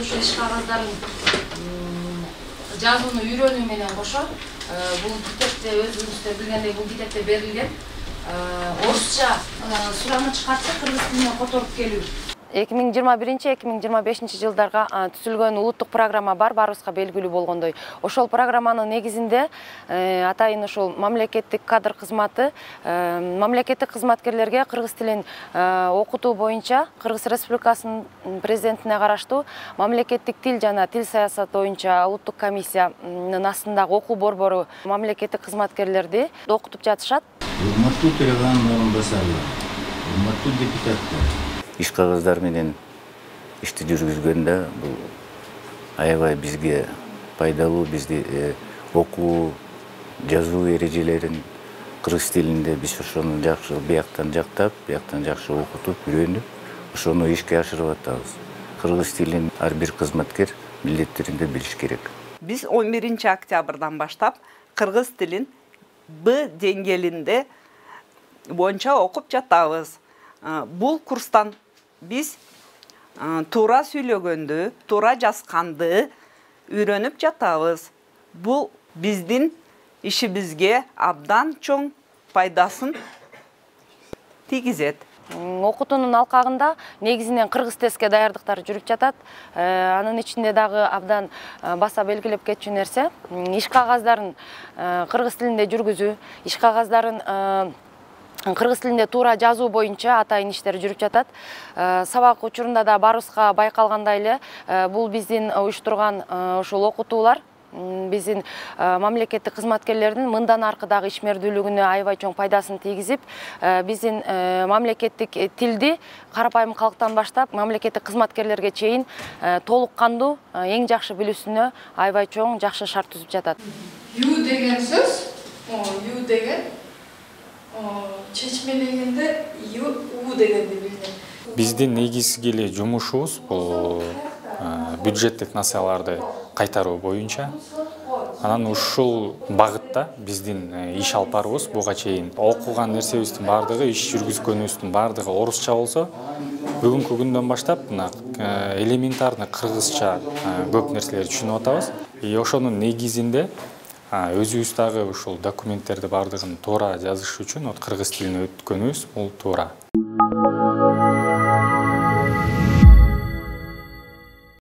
ошо иш кагаздарын жазууну үйрөнүү менен кошо бул китепте өзүңүздөр билгендей бул китепте берилген орусча сурамын чыгартса кыргыз тилине которуп келүү. 2021-2025 жылдарга түзүлгөн улуттук программа бар, баарыбызга белгилүү болгондой. Ошол программанын негизинде атайын ошол мамлекеттик кадр кызматы мамлекеттик кызматкерлерге кыргыз тилин окутуу боюнча Кыргыз Республикасынын президентине караштуу мамлекеттик тил жана тил саясаты боюнча улуттук комиссиянын астындагы окуу борбору мамлекеттик кызматкерлерди окутуп жатышат. Урматтуу төраган орунбасарлар, урматтуу депутаттар. Иш кагаздар менен ишти жүргүзгөндө бул аябай бизге пайдалуу, бизди окуу, жазуу эрежелерин кыргыз тилинде биз ошону жакшы бияктан жактап, бияктан жакшы окутуп, үйрөнүп, ошону ишке ашырып атабыз. Кыргыз тилин ар бир кызматкер милдеттеринде билиш керек. Биз 11 октябрдан баштап кыргыз тилин Б деңгээлинде боюнча окуп жатабыз. Бул курстан биз туура сүйлөгөндү, туура жазганды үйрөнүп жатабыз. Бул биздин ишибизге абдан чоң пайдасын тийгизет. Окутуунун алкагында негизинен кыргыз тестке даярдыктар жүрүп жатат. Анын ичинде дагы абдан баса белгилеп кетчү нерсе иш кагаздарын кыргыз тилинде жүргүзүү, иш кагаздарын кыргыз тилинде туура жазуу боюнча атайын иштер жүрүп жатат. Сабак учурунда да баарыбызга байкалгандай эле бул биздин уюштурган ошол окутуулар биздин мамлекеттик кызматкерлердин мындан аркыдагы ишмердүүлүгүнө аябай чоң пайдасын тийгизип, биздин мамлекеттик тилди карапайым калктан баштап мамлекеттик кызматкерлерге чейин толук кандуу, эң жакшы билүүсүнө аябай чоң жакшы шарт түзүп жатат. Ю деген сөз, ю деген чечмелегенде у дегенди билдим. Биздин негизги эле жумушубуз бул бюджеттик насыяларды кайтаруу боюнча. Анан ушул багытта биздин иш алып барабыз. Буга чейин окуган нерсебиздин бардыгы, иш жүргүзгөнүбүздүн бардыгы орусча болсо, бүгүнкү күндөн баштап мына элементарный кыргызча көп нерселерди түшүнүп атабыз. Ошонун негизинде өзүбүз дагы ушул документтерди бардыгын туура жазыш үчүн кыргыз тилине өткөнүбүз бул туура.